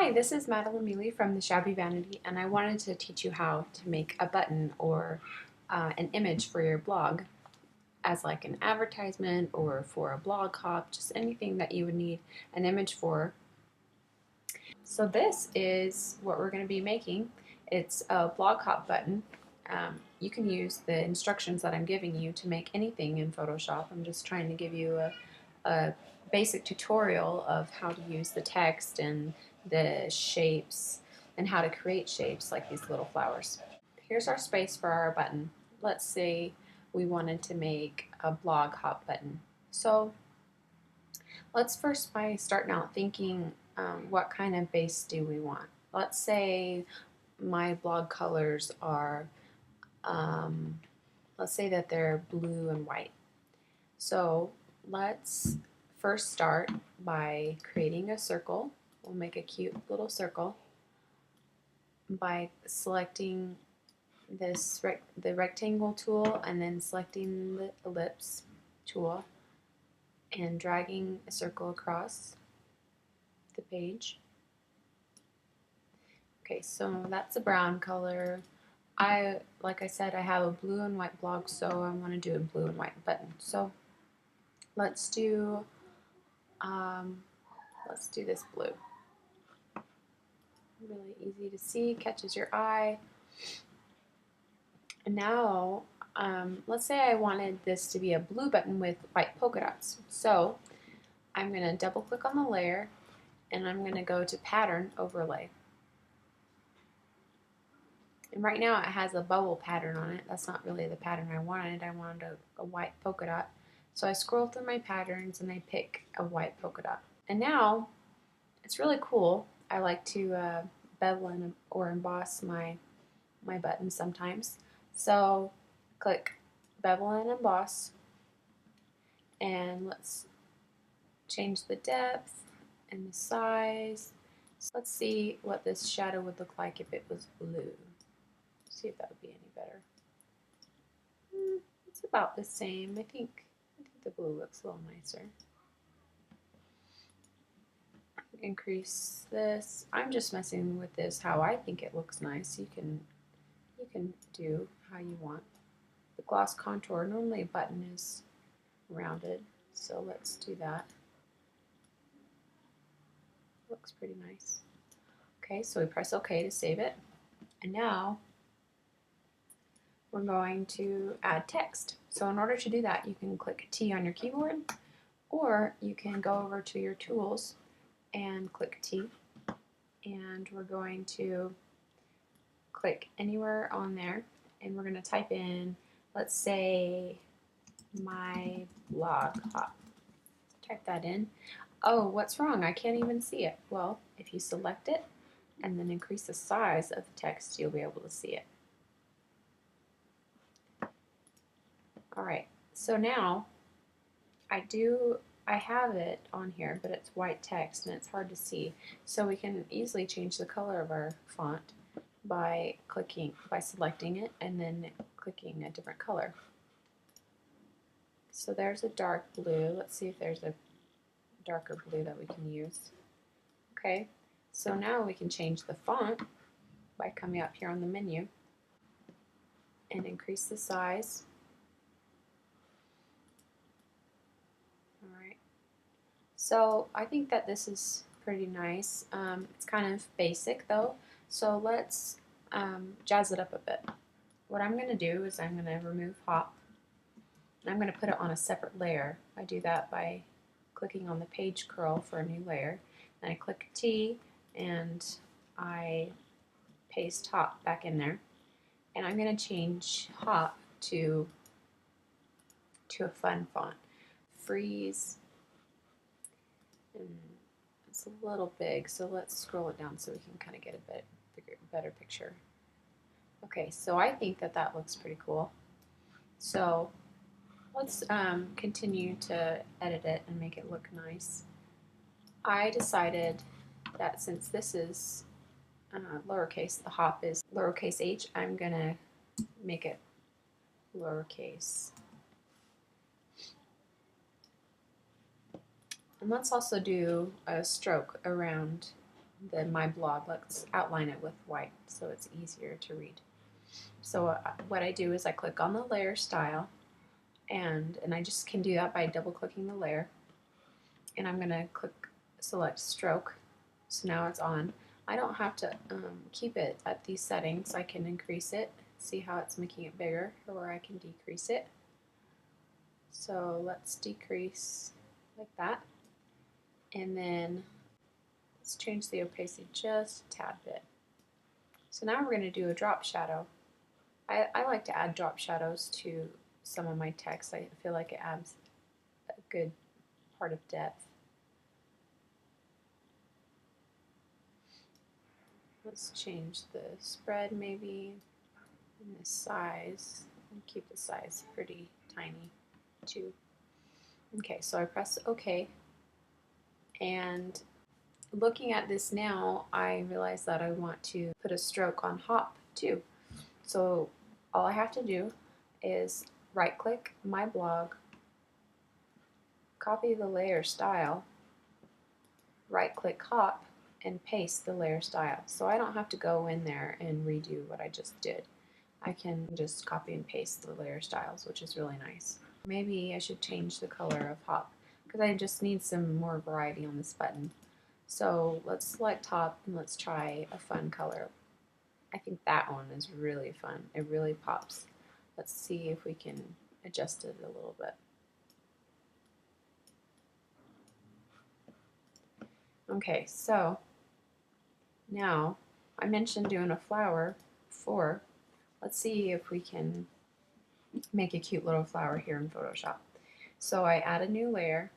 Hi, this is Madeline Mealy from the Shabby Vanity, and I wanted to teach you how to make a button or an image for your blog as like an advertisement or for a blog hop, just anything that you would need an image for. So this is what we're going to be making. It's a blog hop button. You can use the instructions that I'm giving you to make anything in Photoshop. I'm just trying to give you a basic tutorial of how to use the text and the shapes and how to create shapes like these little flowers. Here's our space for our button. Let's say we wanted to make a blog hop button. So let's first by starting out thinking what kind of base do we want. Let's say my blog colors are, let's say that they're blue and white. So let's first start by creating a circle. We'll make a cute little circle by selecting the rectangle tool and then selecting the ellipse tool and dragging a circle across the page. Okay, so that's a brown color. Like I said, I have a blue and white blog, so I want to do a blue and white button. So let's do this blue. Really easy to see, catches your eye. And now, let's say I wanted this to be a blue button with white polka dots. So I'm going to double click on the layer and I'm going to go to Pattern Overlay. And right now it has a bubble pattern on it. That's not really the pattern I wanted. I wanted a white polka dot. So I scroll through my patterns and I pick a white polka dot. And now it's really cool. I like to bevel in or emboss my buttons sometimes. So click Bevel and Emboss, and let's change the depth and the size. So let's see what this shadow would look like if it was blue. See if that would be any better. It's about the same. I think the blue looks a little nicer. Increase this. I'm just messing with this how I think it looks nice. You can do how you want. The gloss contour, normally a button is rounded, so let's do that. Looks pretty nice. Okay, so we press OK to save it. And now we're going to add text. So in order to do that, you can click T on your keyboard, or you can go over to your tools and click T. And we're going to click anywhere on there, and we're going to type in, let's say, my blog hop. Type that in. Oh, what's wrong? I can't even see it. Well, if you select it and then increase the size of the text, you'll be able to see it. Alright, so now I have it on here, but it's white text and it's hard to see. So we can easily change the color of our font by selecting it and then clicking a different color. So there's a dark blue. Let's see if there's a darker blue that we can use. Okay, so now we can change the font by coming up here on the menu and increase the size. Alright, so I think that this is pretty nice. It's kind of basic though, so let's jazz it up a bit. What I'm going to do is I'm going to remove Hop, and I'm going to put it on a separate layer. I do that by clicking on the page curl for a new layer, and I click T and I paste Hop back in there, and I'm going to change Hop to a fun font. Freeze, and it's a little big, so let's scroll it down so we can kind of get a better picture. Okay, so I think that that looks pretty cool. So let's continue to edit it and make it look nice. I decided that since this is lowercase, the hop is lowercase h, I'm going to make it lowercase. And let's also do a stroke around my blog. Let's outline it with white so it's easier to read. So what I do is I click on the layer style, and I just can do that by double clicking the layer, and I'm going to select stroke. So now it's on. I don't have to keep it at these settings. I can increase it, see how it's making it bigger, or I can decrease it. So let's decrease like that, and then let's change the opacity just a tad bit. So now we're going to do a drop shadow. I like to add drop shadows to some of my text. I feel like it adds a good part of depth. Let's change the spread maybe, and the size, and keep the size pretty tiny too. Okay, so I press OK, and looking at this now, I realize that I want to put a stroke on hop too. So all I have to do is right click my blog, copy the layer style, right click hop, and paste the layer style. So I don't have to go in there and redo what I just did. I can just copy and paste the layer styles, which is really nice. Maybe I should change the color of hop because I just need some more variety on this button. So let's select hop and let's try a fun color. I think that one is really fun. It really pops. Let's see if we can adjust it a little bit. Okay, so now I mentioned doing a flower before. Let's see if we can make a cute little flower here in Photoshop. So I add a new layer,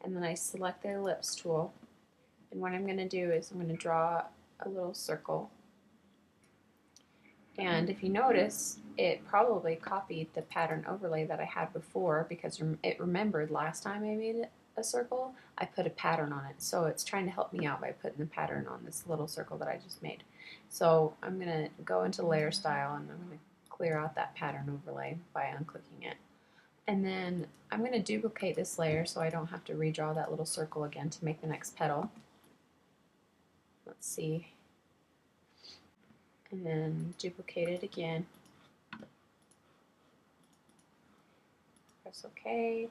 and then I select the ellipse tool, and what I'm going to do is I'm going to draw a little circle. And if you notice, it probably copied the pattern overlay that I had before, because it remembered last time I made a circle, I put a pattern on it. So it's trying to help me out by putting the pattern on this little circle that I just made. So I'm going to go into layer style, and I'm going to clear out that pattern overlay by unclicking it. And then I'm going to duplicate this layer so I don't have to redraw that little circle again to make the next petal. Let's see. And then duplicate it again. Press OK,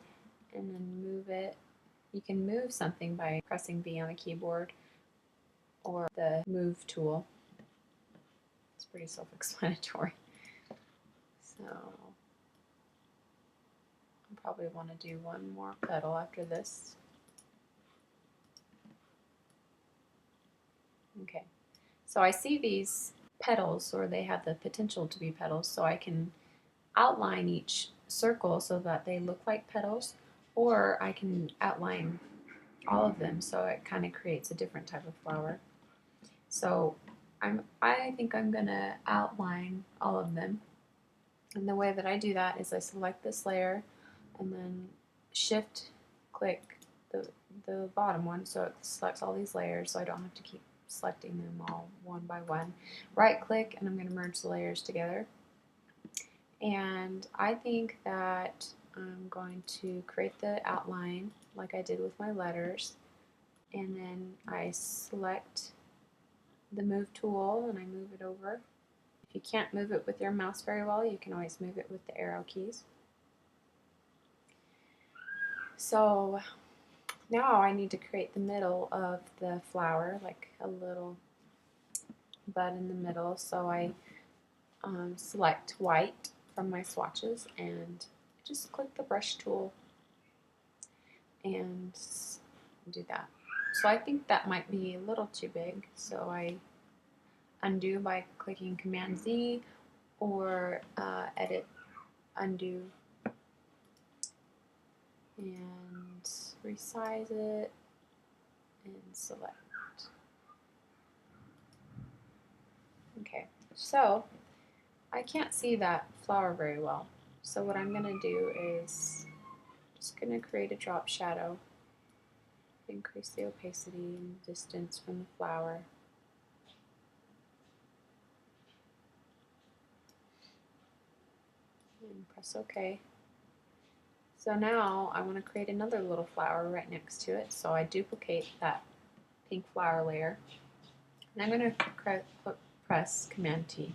and then move it. You can move something by pressing B on the keyboard or the move tool. It's pretty self-explanatory. So I'll probably want to do one more petal after this. Okay, so I see these petals, or they have the potential to be petals, so I can outline each circle so that they look like petals, or I can outline all of them so it kind of creates a different type of flower. So I think I'm going to outline all of them, and the way that I do that is I select this layer and then shift click the bottom one so it selects all these layers, so I don't have to keep selecting them all one by one. Right click, and I'm going to merge the layers together. And I think that I'm going to create the outline like I did with my letters, and then I select the move tool and I move it over. If you can't move it with your mouse very well, you can always move it with the arrow keys. So now I need to create the middle of the flower, like a little bud in the middle. So I select white from my swatches and just click the brush tool and do that. So I think that might be a little too big, so I undo by clicking Command Z, or edit, undo, and resize it and select. Okay, so I can't see that flower very well, so what I'm going to do is just going to create a drop shadow, increase the opacity and distance from the flower. And press OK. So now I want to create another little flower right next to it, so I duplicate that pink flower layer. And I'm going to press Command T.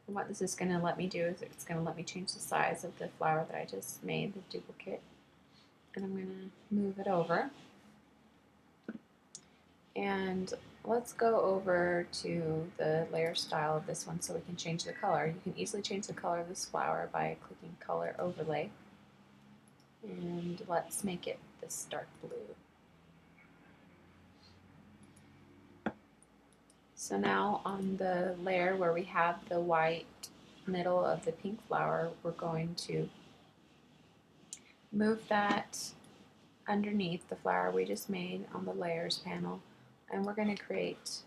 And what this is going to let me do is it's going to let me change the size of the flower that I just made, the duplicate. And I'm going to move it over. And let's go over to the layer style of this one so we can change the color. You can easily change the color of this flower by clicking Color Overlay. And let's make it this dark blue. So now on the layer where we have the white middle of the pink flower, we're going to move that underneath the flower we just made on the layers panel, and we're going to create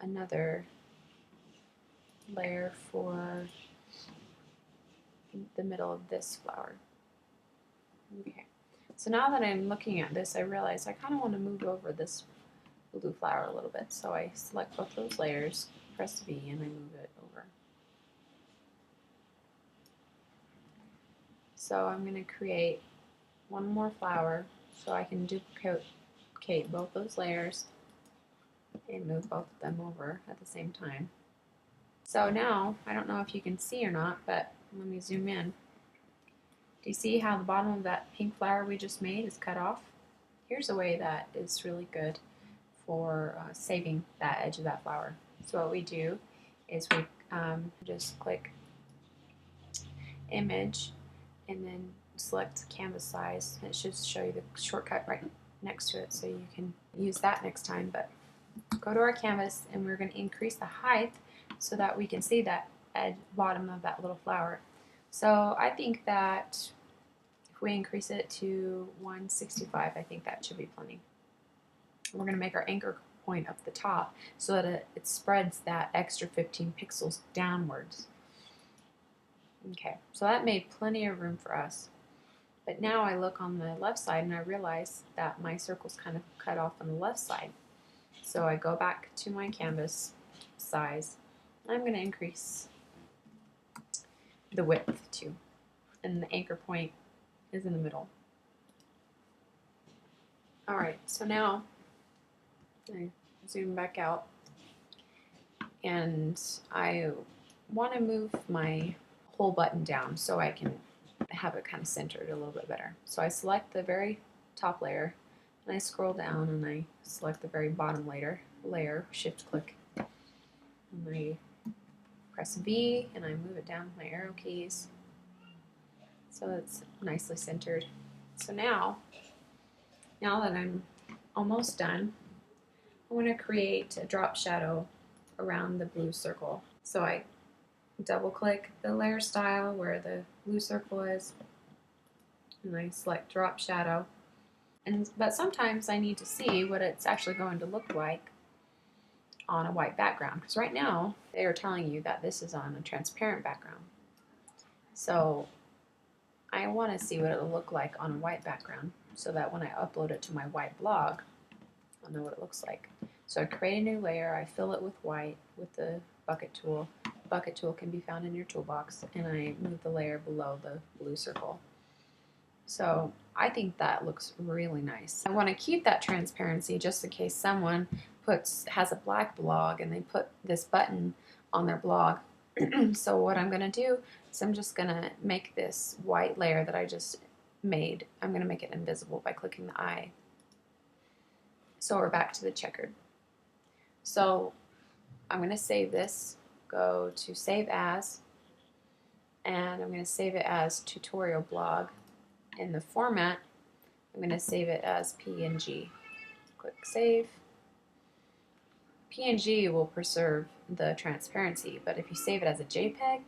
another layer for the middle of this flower. Okay, so now that I'm looking at this, I realize I kind of want to move over this blue flower a little bit. So I select both those layers, press V, and I move it over. So I'm going to create one more flower so I can duplicate both those layers and move both of them over at the same time. So now, I don't know if you can see or not, but let me zoom in. Do you see how the bottom of that pink flower we just made is cut off? Here's a way that is really good for saving that edge of that flower. So what we do is we just click Image and then select canvas size. It should show you the shortcut right next to it so you can use that next time. But go to our canvas and we're going to increase the height so that we can see that bottom of that little flower. So I think that if we increase it to 165, I think that should be plenty. We're going to make our anchor point up the top so that it spreads that extra 15 pixels downwards. Okay, so that made plenty of room for us. But now I look on the left side and I realize that my circle's kind of cut off on the left side. So I go back to my canvas size. I'm going to increase the width too. And the anchor point is in the middle. Alright, so now I zoom back out and I want to move my whole button down so I can have it kind of centered a little bit better. So I select the very top layer and I scroll down and I select the very bottom layer, shift click, and I press V and I move it down with my arrow keys so it's nicely centered. So now that I'm almost done, I want to create a drop shadow around the blue circle. So I double click the layer style where the blue circle is and I select drop shadow. But sometimes I need to see what it's actually going to look like on a white background, because right now they are telling you that this is on a transparent background. So I want to see what it will look like on a white background so that when I upload it to my white blog, I'll know what it looks like. So I create a new layer, I fill it with white with the bucket tool. The bucket tool can be found in your toolbox, and I move the layer below the blue circle. So I think that looks really nice. I want to keep that transparency just in case someone has a black blog and they put this button on their blog. So what I'm going to do is I'm just going to make this white layer that I just made, I'm going to make it invisible by clicking the eye. So we're back to the checkered. So I'm going to save this, go to Save As, and I'm going to save it as tutorial blog. In the format, I'm going to save it as PNG. Click Save. PNG will preserve the transparency, but if you save it as a JPEG,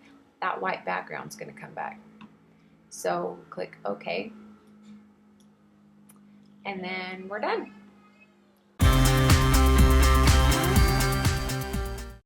that white background is going to come back. So click OK, and then we're done.